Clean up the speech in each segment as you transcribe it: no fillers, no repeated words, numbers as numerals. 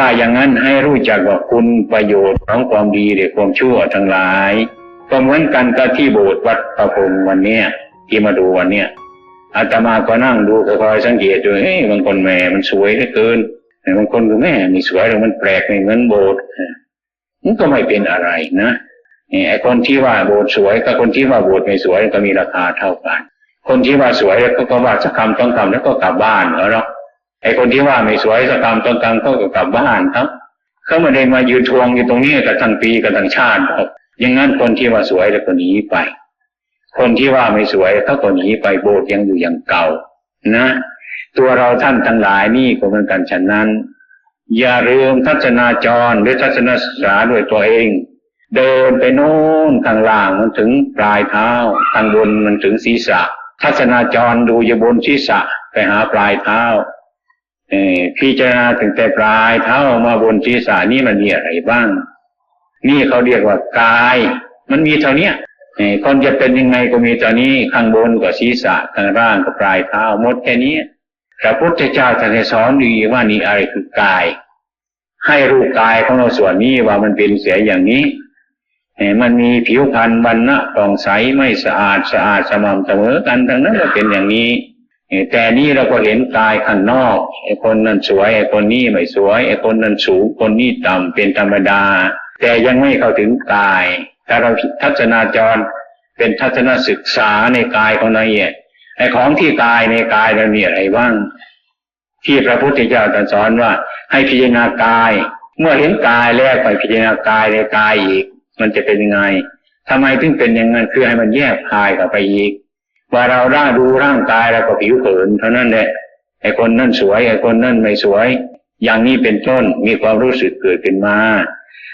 ถ้าอย่างนั้นให้รู้จักว่าคุณประโยชน์ของความดีหรือความชั่วทั้งหลายก็เหมือนกันกับที่โบสถ์วัดประพงศ์วันเนี้ยที่มาดูวันเนี้ยอาตมาก็นั่งดูคอยสังเกตดูบางคนแม่มันสวยเหลือเกินบางคนก็แม่นี่สวยแต่มันแปลกไม่เหมือนโบสถ์มันก็ไม่เป็นอะไรนะไอ้คนที่ว่าโบสถ์สวยกับคนที่ว่าโบสถ์ไม่สวยก็มีราคาเท่ากันคนที่ว่าสวยก็ว่าสักคำต้องคำแล้วก็กลับบ้านเหรอไอ้คนที่ว่าไม่สวยสักคำต้องคำก็กลับบ้านครับเขาไม่ได้มายืนทวงอยู่ตรงนี้กับทั้งปีกับทั้งชาติครับอย่างนั้นคนที่ว่าสวยแล้วก็หนีไปคนที่ว่าไม่สวยเขาก็หนีไปโบสถ์ยังอยู่อย่างเก่านะตัวเราท่านทั้งหลายนี่ก็เหมือนกันฉะนั้นอย่าลืมทัศนาจรหรือทัศนศึกษาด้วยตัวเองเดินไปโน่นข้างล่างมันถึงปลายเท้าข้างบนมันถึงศีรษะทัศนาจรดูอยู่บนศีรษะไปหาปลายเท้าพิจารณาถึงแต่ปลายเท้ามาบนศีรษะนี่มันมีอะไรบ้างนี่เขาเรียกว่ากายมันมีเท่านี้คนจะเป็นยังไงก็มีเท่านี้ข้างบนก็ศีรษะข้างล่างก็ปลายเท้าหมดแค่นี้พระพุทธเจ้าท่านสอนดีว่านี่อะไรคือกายให้รู้กายของเราส่วนนี้ว่ามันเป็นเสียอย่างนี้มันมีผิวพรรณวรรณะผ่องใสไม่สะอาดสม่ำเสมอกันทั้งนั้นก็เป็นอย่างนี้แต่นี่เราก็เห็นกายข้างนอกไอ้คนนั้นสวยไอ้คนนี้ไม่สวยไอ้คนนั้นสูงคนนี้ต่ำเป็นธรรมดาแต่ยังไม่เข้าถึงกายถ้าเราทัศนาจรเป็นทัศนศึกษาในกายของเราเนี่ยไอ้ของที่กายในกายมันมีอะไรบ้างที่พระพุทธเจ้าตรัสสอนว่าให้พิจารณากายเมื่อเห็นกายแล้วไปพิจารณากายในกายอีกมันจะเป็นยังไงทำไมถึงเป็นอย่างนั้นคือให้มันแยกกายออกไปอีกว่าเราดูร่างกายแล้วก็ผิวเผินเท่านั้นแหละไอ้คนนั่นสวยไอ้คนนั่นไม่สวยอย่างนี้เป็นต้นมีความรู้สึกเกิดขึ้นมา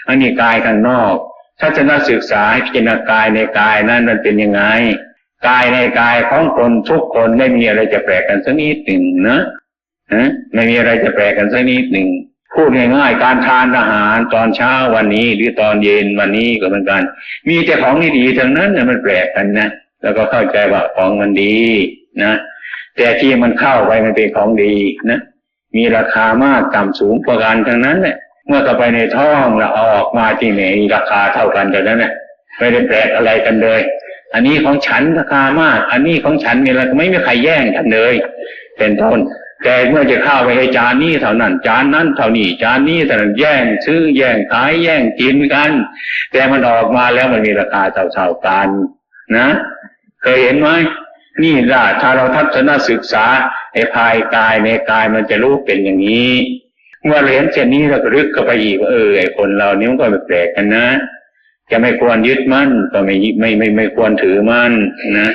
อันนี้กายข้างนอกทัศนศึกษาให้พิจารณากายในกายนั้นมันเป็นยังไงกายในกายของคนทุกคนไม่มีอะไรจะแปลกกันสักนิดหนึ่งนะไม่มีอะไรจะแปลกกันสักนิดหนึ่งพูดง่ายๆการทานอาหารตอนเช้าวันนี้หรือตอนเย็นวันนี้ก็เหมือนกันมีแต่ของดีๆทั้งนั้นนะมันแปลกกันนะแล้วก็เข้าใจว่าของมันดีนะแต่ที่มันเข้าไปมันเป็นของดีนะมีราคามากต่ำสูงประการทั้งนั้นแหละเมื่อเข้าไปในท้องแล้วออกมาที่ไหนราคาเท่ากันแต่นั้นนะไม่ได้แปลกอะไรกันเลยอันนี้ของฉันราคามากอันนี้ของฉันเนี่ยไม่มีใครแย่งกันเลยเป็นต้นแต่เมื่อจะเข้าไปในจานนี้เท่านั้นจานนั้นเท่านี้จานนี้แต่แย่งซื้อแย่งขายแย่งกินกันแต่มันออกมาแล้วมันมีราคาเท่าๆกันนะเคยเห็นไหมนี่ล่ะถ้าเราทัศนศึกษาไอ้ภายกายในกายมันจะรู้เป็นอย่างนี้เมื่อเห็นเช่นนี้เราก็ลึกเข้าไปอีกไอ้คนเรานี่มันก็แปลกกันนะจะไม่ควรยึดมั่นก็ไม่ควรถือมั่นนะ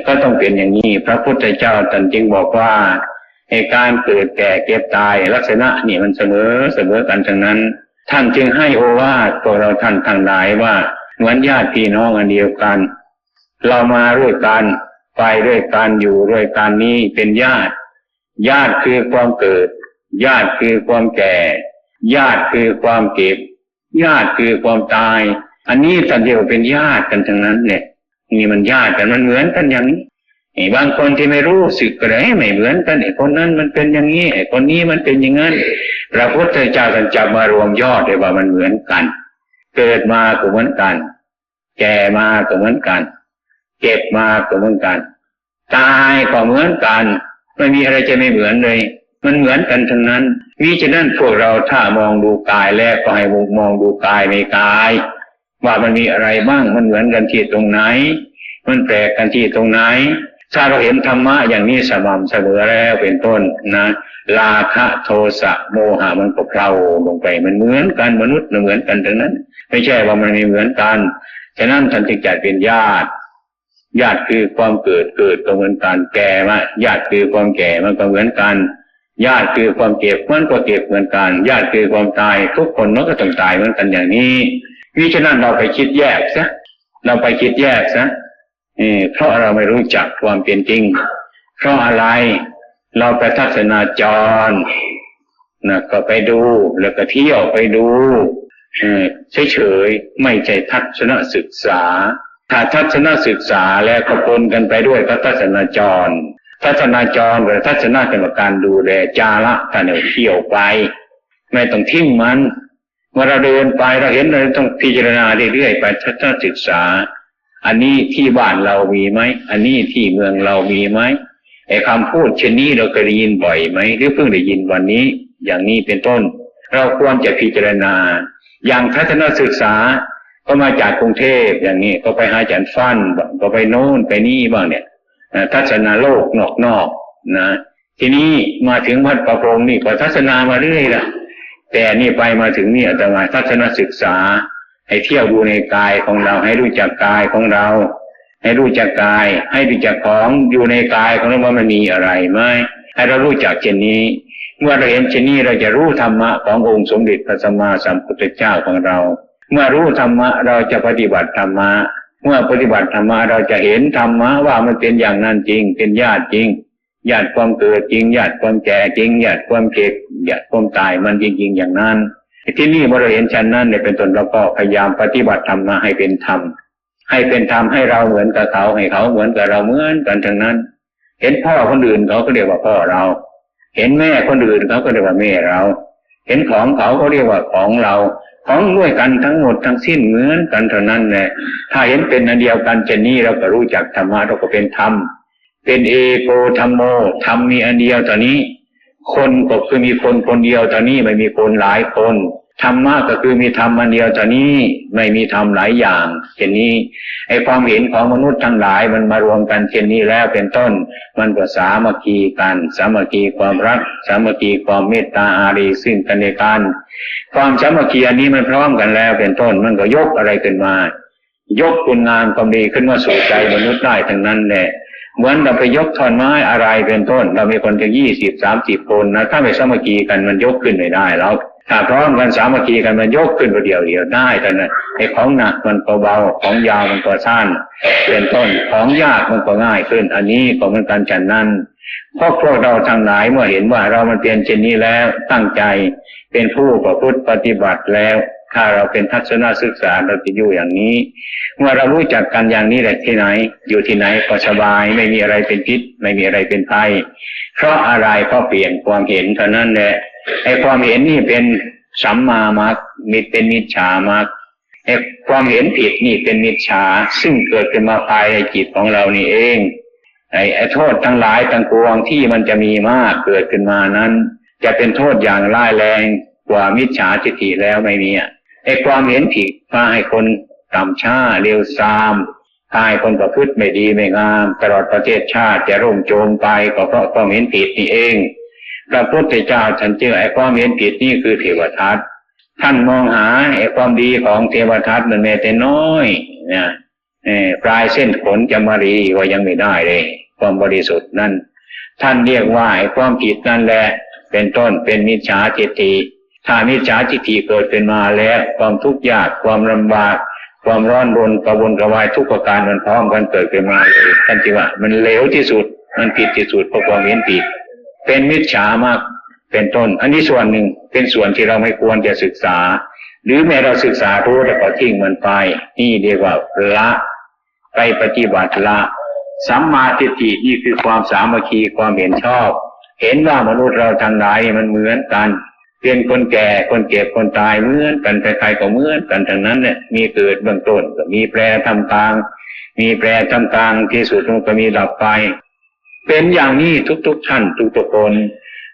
ก็ต้องเป็นอย่างนี้พระพุทธเจ้าท่านจึงบอกว่าในการเกิดแก่เก็บตายลักษณะนี่มันเสมอกันทั้งนั้นท่านจึงให้โอวาทตัวเราท่านทั้งหลายว่าเหมือนญาติพี่น้องอันเดียวกันเรามาด้วยกันไปด้วยกันอยู่ด้วยกันนี้เป็นญาติคือความเกิดญาติคือความแก่ญาติคือความเก็บญาติคือความตายอันนี้ท่านเดียวเป็นญาติกันทั้งนั้นเนี่ยนี่มันญาติกันมันเหมือนกันอย่างนี้บางคนที่ไม่รู้สึกอะไรไม่เหมือนกันไอ้คนนั้นมันเป็นอย่างนี้ไอ้คนนี้มันเป็นอย่างนั้นพระพุทธเจ้าท่านจับมารวมยอดเลยว่ามันเหมือนกันเกิดมาก็เหมือนกันแก่มาก็เหมือนกันเก็บมาก็เหมือนกันตายก็เหมือนกันไม่มีอะไรจะไม่เหมือนเลยมันเหมือนกันทั้งนั้นมิฉะนั้นพวกเราถ้ามองดูกายแล้วก็ให้มองดูกายในกายว่ามันมีอะไรบ้างมันเหมือนกันที่ตรงไหนมันแปลกกันที่ตรงไหนถ้าเราเห็นธรรมะอย่างนี้สม่ำเสมอแล้วเป็นต้นนะราคะโทสะโมหะมันก็เพลาลงไปมันเหมือนกันมนุษย์เหมือนกันทั้งนั้นไม่ใช่ว่ามันไม่เหมือนกันฉะนั้นท่านจึงจัดเป็นญาติคือความเกิดก็เหมือนกันแก่มาญาติคือความแก่มันก็เหมือนกันญาติคือความเก็บมันก็เก็บเหมือนกันญาติคือความตายทุกคนมันก็ต้องตายเหมือนกันอย่างนี้มิฉะนั้นเราไปคิดแยกซะเพราะเราไม่รู้จักความเป็นจริงเพราะอะไรเราไปทัศนาจรนะก็ไปดูแล้วก็เที่ยวไปดูเฉยๆไม่ใช่ทัศนศึกษาถ้าทัศนศึกษาแล้วก็ปนกันไปด้วยก็ทัศนาจรหรือทัศนะเป็นการดูแลจาระท่านเที่ยวไป ไม่ต้องทิ้งมันเมื่อเราเดินไปเราเห็นเราต้องพิจารณาเรื่อยๆไปทัศนศึกษาอันนี้ที่บ้านเรามีไหมอันนี้ที่เมืองเรามีไหมไอ้คำพูดเช่นนี้เราเคยได้ยินบ่อยไหมหรือเพิ่งได้ยินวันนี้อย่างนี้เป็นต้นเราควรจะพิจารณาอย่างทัศนศึกษาก็มาจากกรุงเทพอย่างนี้ก็ไปหาอาจารย์ฟั่นก็ไปโน่นไปนี่บ้างเนี่ยทัศนาโลกนอกๆนะทีนี้มาถึงวัดประพงนี่ก็ทัศนามาเรื่อยละแต่นี่ไปมาถึงนี่อาตมาทัศนศึกษาให้เที่ยวดูในกายของเราให้รู้จักกายของเราให้รู้จักกายให้รู้จักของอยู่ในกายของเราว่ามันมีอะไรไหมให้เรารู้จักเช่นนี้เมื่อเราเห็นเช่นนี้เราจะรู้ธรรมะขององค์สมเด็จพระสัมมาสัมพุทธเจ้าของเราเมื่อรู้ธรรมะเราจะปฏิบัติธรรมะเมื่อปฏิบัติธรรมะเราจะเห็นธรรมะว่ามันเป็นอย่างนั้นจริงเป็นญาติจริงญาติความเกิดจริงญาติความแก่จริงญาติความเจ็บญาติความตายมันจริงๆอย่างนั้นที่นี่เมื่อเราเห็นชั้นนั้นเนี่ยเป็นต้นเราก็พยายามปฏิบัติธรรมะให้เป็นธรรมให้เป็นธรรมให้เราเหมือนกับเขาให้เขาเหมือนกับเราเหมือนกันทั้งนั้นเห็นพ่อคนอื่นเขาก็เรียกว่าพ่อเราเห็นแม่คนอื่นเขาก็เรียกว่าแม่เราเห็นของเขาก็เรียกว่าของเราของด้วยกันทั้งหมดทั้งสิ้นเหมือนกันเท่านั้นแหละถ้าเห็นเป็นอันเดียวกันเช่นนี้เราก็รู้จักธรรมะเราก็เป็นธรรมเป็นเอโกธัมโมธรรมมีอันเดียวเท่านี้คนก็คือมีคนคนเดียวเท่านี้ไม่มีคนหลายคนธรรมะก็คือมีธรรมอันเดียวเท่านี้ไม่มีธรรมหลายอย่างเช่นนี้ไอ้ความเห็นของมนุษย์ทั้งหลายมันมารวมกันเช่นนี้แล้วเป็นต้นมันก็สามัคคีกันสามัคคีความรักสามัคคีความเมตตาอารีซึ่งกันและกันความสามัคคีอันนี้มันพร้อมกันแล้วเป็นต้นมันก็ยกอะไรขึ้นมายกคุณงามความดีขึ้นมาสู่ใจมนุษย์ได้ทั้งนั้นแหละเหมือนเราไปยกท่อนไม้อะไรเป็นต้นเรามีคนจะ20-30 คนนะถ้าไม่สามัคคีกันมันยกขึ้นไม่ได้แล้วถ้าพร้อมกันสามัคคีกันมันยกขึ้นเดียวได้แต่นั้นไอ้ของหนักมันก็เบาของยาวมันก็สั้นเป็นต้นของยากมันก็ง่ายขึ้นอันนี้ก็เหมือนกันฉันนั้นพวกเราทั้งหลายเมื่อเห็นว่าเรามันเปลี่ยนเช่นนี้แล้วตั้งใจเป็นผู้ประพฤติปฏิบัติแล้วถ้าเราเป็นทัศนศึกษาเราจะอยู่อย่างนี้เมื่อเรารู้จักกันอย่างนี้แหละที่ไหนอยู่ที่ไหนก็สบายไม่มีอะไรเป็นพิษไม่มีอะไรเป็นภัยเพราะอะไรเพราะเปลี่ยนความเห็นเท่านั้นแหละไอ้ความเห็นนี่เป็นสัมมามรรคมิเป็นมิจฉามรรคไอ้ความเห็นผิดนี่เป็นมิจฉาซึ่งเกิดขึ้นมาภายในจิตของเรานี่เองไอ้โทษทั้งหลายทั้งปวงที่มันจะมีมากเกิดขึ้นมานั้นจะเป็นโทษอย่างร้ายแรงกว่ามิจฉาทิฏฐิแล้วไม่มีไอ้ความเห็นผิดพาให้คนต่ำช้าเลวทรามพาให้คนประพฤติไม่ดีไม่งามตลอดประเทศชาติจะร่มโจมไปก็เพราะความเห็นผิดนี่เองพระพุทธเจ้าท่านจึงไอ้ความเห็นผิดนี่คือเทวทัตท่านมองหาไอ้ความดีของเทวทัตมันแม้แต่น้อยนะปลายเส้นขนจามรีก็ยังไม่ได้เลยความบริสุทธิ์นั่นท่านเรียกว่าไอ้ความผิดนั่นแหละเป็นต้นเป็นมิจฉาทิฏฐิถ้ามิจฉาทิฏฐิเกิดเป็นมาแล้วความทุกข์ยากความลำบากความร้อนรนกระวนกระวายทุกประการมันพร้อมกันเกิดขึ้นมาเลยท่านจึงว่ามันเลวที่สุดมันผิดที่สุดเพราะความเห็นผิดเป็นมิจฉามากเป็นต้นอันนี้ส่วนหนึ่งเป็นส่วนที่เราไม่ควรจะศึกษาหรือแม้เราศึกษารู้แล้วก็ทิ้งมันไปนี่เรียกว่าละไปปฏิบัติละสัมมาทิฏฐินี่คือความสามัคคีความเห็นชอบเห็นว่ามนุษย์เราทั้งหลายมันเหมือนกันเป็นคนแก่คนเจ็บคนตายเหมือนกันใครๆก็เหมือนกันทั้งนั้นเนี่ยมีเกิดเบื้องต้นก็มีแปรทำกลางมีแปรทำกลางที่สุดมันก็มีดับไปเป็นอย่างนี้ทุกท่านทุกคน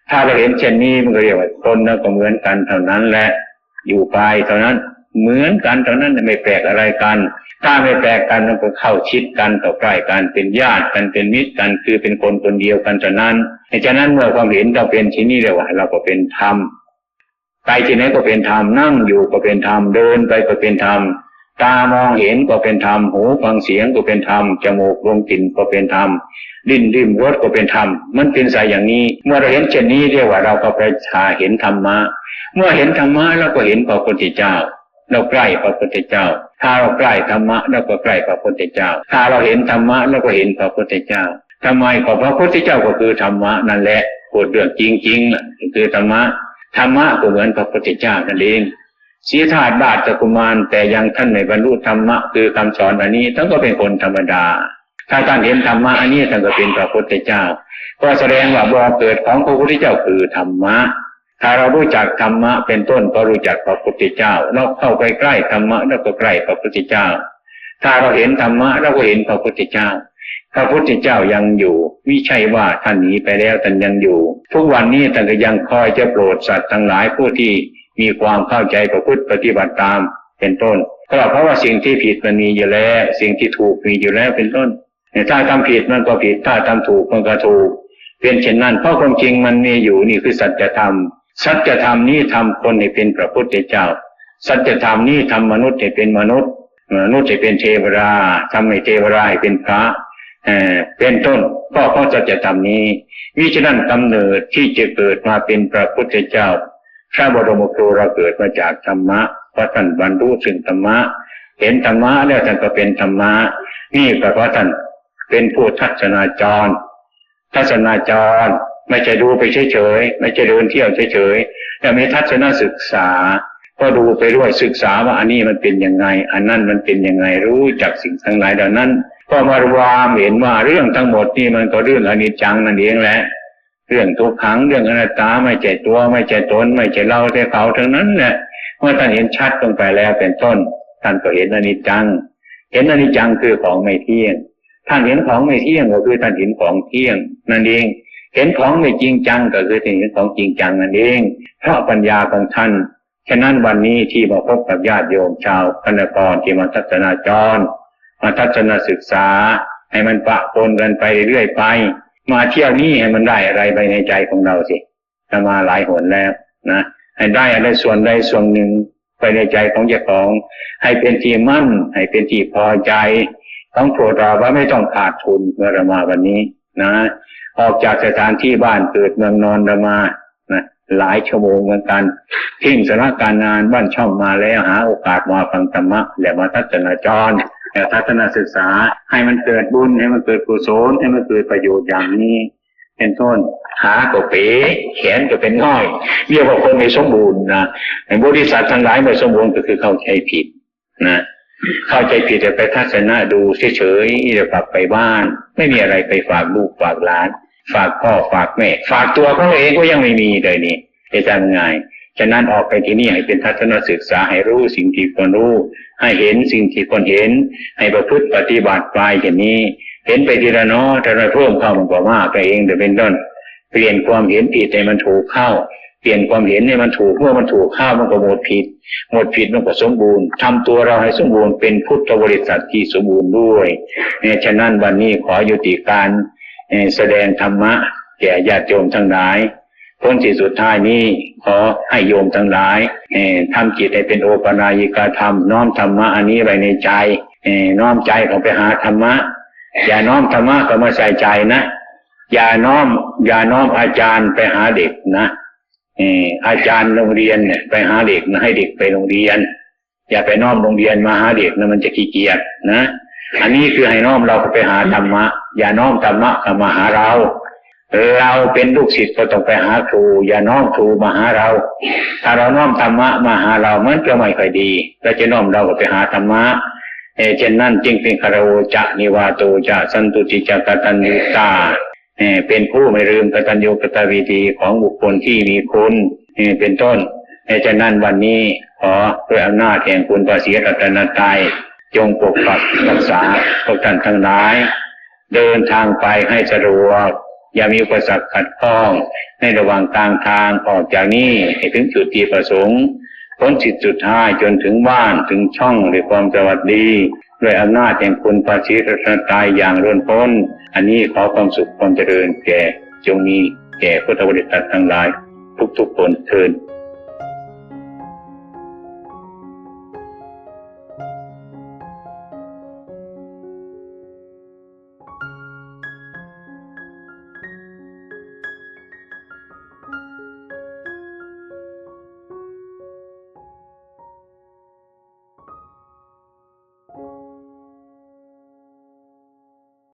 ถ้าเราเห็นเช่นนี้มันก็เรียกว่าคนนั้นก็เหมือนกันเท่านั้นแหละอยู่ไปเท่านั้นเหมือนกันเท่านั้นไม่แปลกอะไรกันถ้าไม่แปลกกันมันก็เข้าชิดกันต่อใกล้กันเป็นญาติกันเป็นมิตรกันคือเป็นคนคนเดียวกันเท่านั้นฉะนั้นเมื่อความเห็นเราเป็นที่นี่เรียกว่าเราก็เป็นธรรมไปที่ไหนก็เป็นธรรมนั่งอยู่ก็เป็นธรรมเดินไปก็เป็นธรรมตามองเห็นก็เป็นธรรมหูฟังเสียงก็เป็นธรรมจมูกดมกลิ่นก็เป็นธรรมลิ้นริมรสก็เป็นธรรมมันเป็นสายอย่างนี้เมื่อเราเห็นเช่นนี้เรียกว่าเราก็ไปเห็นธรรมะเมื่อเห็นธรรมะเราก็เห็นพระพุทธเจ้าเราใกล้พระพุทธเจ้าถ้าเราใกล้ธรรมะเราก็ใกล้พระพุทธเจ้าถ้าเราเห็นธรรมะเราก็เห็นพระพุทธเจ้าทำไมก็พระพุทธเจ้าก็คือธรรมะนั่นแหละพูดเรื่องจริงๆคือธรรมะธรรมะก็เหมือนพระพุทธเจ้านั่นเองสีธาตุบาทกุมารแต่ยังท่านไม่บรรลุธรรมะคือคำสอนอันนี้ท่านก็เป็นคนธรรมดาถ้าท่านเห็นธรรมะอันนี้ท่านก็เป็นพระพุทธเจ้าก็แสดงว่าบ่อเกิดของพระพุทธเจ้าคือธรรมะ ถ้าเรารู้จักธรรมะเป็นต้นก็รู้จักพระพุทธเจ้าเราเข้าไปใกล้ธรรมะแล้วก็ใกล้พระพุทธเจ้าถ้าเราเห็นธรรมะเราก็เห็นพระพุทธเจ้าพระพุทธเจ้ายังอยู่ไม่ใช่ว่าท่านหนีไปแล้วท่านยังอยู่ทุกวันนี้ท่านก็ยังคอยจะโปรดสัตว์ทั้งหลายผู้ที่มีความเข้าใจประพฤติปฏิบัติตามเป็นต้นก็เพราะว่าสิ่งที่ผิดมันมีอยู่แล้วสิ่งที่ถูกมีอยู่แล้วเป็นต้นถ้าทำผิดมันก็ผิดถ้าทำถูกมันก็ถูกเป็นเช่นนั้นเพราะความจริงมันมีอยู่นี่คือสัจธรรมสัจธรรมนี้ทำคนให้เป็นพระพุทธเจ้าสัจธรรมนี้ทำมนุษย์ให้เป็นมนุษย์มนุษย์ให้เป็นเทวดาทำให้เทวดาให้เป็นพระเป็นต้นก็เพราะสัจธรรมนี้มิฉะนั้นกำเนิดที่จะเกิดมาเป็นพระพุทธเจ้าพระบรมครูเราเกิดมาจากธรรมะเพราะท่านบรรลุถึงธรรมะเห็นธรรมะแล้วท่านก็เป็นธรรมะนี่ก็เพราะท่านเป็นผู้ทัศนาจรไม่ใช่ดูไปเฉยๆไม่ใช่เดินเที่ยวเฉยๆแต่มีทัศนศึกษาก็ดูไปด้วยศึกษาว่าอันนี้มันเป็นยังไงอันนั้นมันเป็นยังไงรู้จักสิ่งทั้งหลายเหล่านั้นก็มารวมเห็นว่าเรื่องทั้งหมดนี่มันก็เรื่องอนิจจังนั่นเองแหละเรื่องทุกขังเรื่องอนัตตาไม่ใช่ตัวไม่ใช่ตนไม่ใช่เราแต่เขาทั้งนั้นแหละเมื่อท่านเห็นชัดลงไปแล้วเป็นต้นท่านก็เห็นอนิจจังเห็นอนิจจังคือของไม่เที่ยงท่านเห็นของไม่เที่ยงก็คือท่านเห็นของเที่ยงนั่นเองเห็นของไม่จริงจังก็คือท่านเห็นของจริงจังนั่นเองเพราะปัญญาของท่านฉะนั้นวันนี้ที่มาพบกับญาติโยมชาวคณกรที่มาทัศนาจรมาทัศนศึกษาให้มันปะปนกันไปเรื่อยไปมาเที่ยวนี้ให้มันได้อะไรไปในใจของเราสิจะมาหลายหนแล้วนะให้ได้อะไรส่วนใดส่วนหนึ่งไปในใจของเจ้าของให้เป็นที่มั่นให้เป็นที่พอใจต้องโปรดเราว่าไม่ต้องขาดทุนเมื่อเรามาวันนี้นะออกจากสถานที่บ้านเกิดเมืองนอนเรามานะหลายชั่วโมงเหมือนกันทิ้งสถานการงานบ้านช่องมาแล้วหาโอกาสมาฟังธรรมะและมาทัศนาจรทัศนศึกษาให้มันเกิดบุญให้มันเกิดกุศลให้มันเกิดประโยชน์อย่างนี้เป็นต้นขาก็เป๋แขนก็เป็นง่อยเรียกว่าคนไม่สมบูรณ์นะในบริษัททั้งหลายไม่สมบูรณ์ก็คือเข้าใจผิดนะเข้าใจผิดแต่ไปทัศนะดูเฉยๆจะกลับไปบ้านไม่มีอะไรไปฝากลูกฝากหลานฝากพ่อฝากแม่ฝากตัวเขาเองก็ยังไม่มีเลยนี่จะทำไงฉะนั้นออกไปที่นี่ให้เป็นทัศนศึกษาให้รู้สิ่งที่ควรรู้ให้เห็นสิ่งที่ควรเห็นให้ประพฤติปฏิบัติไปอย่างนี้เห็นไปทีละน้อยแต่ละเพิ่มเข้ามันก็มากไปเองแต่เป็นต้นเปลี่ยนความเห็นผิดให้มันถูกเข้าเปลี่ยนความเห็นให้มันถูกเมื่อมันถูกเข้ามันก็หมดผิดมันก็สมบูรณ์ทำตัวเราให้สมบูรณ์เป็นพุทธบริษัทที่สมบูรณ์ด้วยฉะนั้นวันนี้ขอยุติการแสดงธรรมะแก่ญาติโยมทั้งหลายผลที่สุดท้ายนี้ขอให้โยมทั้งหลายทำจิตให้เป็นโอปนายกธรรมน้อมธรรมะอันนี้ไว้ในใจน้อมใจเข้าไปหาธรรมะอย่าน้อมธรรมะเข้ามาใส่ใจนะอย่าน้อมอาจารย์ไปหาเด็กนะอาจารย์โรงเรียนเนี่ยไปหาเด็กนะให้เด็กไปโรงเรียนอย่าไปน้อมโรงเรียนมาหาเด็กนะมันจะขี้เกียจนะอันนี้คือให้น้อมเราไปหาธรรมะอย่าน้อมธรรมะเข้ามาหาเราเป็นลูกศิษย์ก็ต้องไปหาครูอย่าน้อมครูมาหาเราถ้าเราน้อมธรรมะมาหาเรามันก็ไม่ค่อยดีเราจะน้อมเราไปหาธรรมะเช่นนั้นจึงเป็นคารวจะนิวาโตจะสันตุติจะกตัญญูตาเป็นผู้ไม่ลืมกตัญญูกตเวทีของบุคคลที่มีคุณเป็นต้นฉะนั้นวันนี้ขอด้วยอำนาจแห่งคุณพระศรีรัตนตรัยจงปกปักรักษาพวกท่านทั้งหลายเดินทางไปให้สะดวกอย่ามีอุปสรรคขัดข้องในระหว่างกลางทางออกจากนี้ให้ถึงจุดที่ประสงค์พ้นสุดท้ายจนถึงบ้านถึงช่องด้วยความสวัสดีด้วยอำนาจแห่งคุณพระศรีรัตนตรัยอย่างล้นพ้นอันนี้ขอความสุขความเจริญแก่จงมีแก่พุทธบริษัททั้งหลายทุกๆคนเทอญ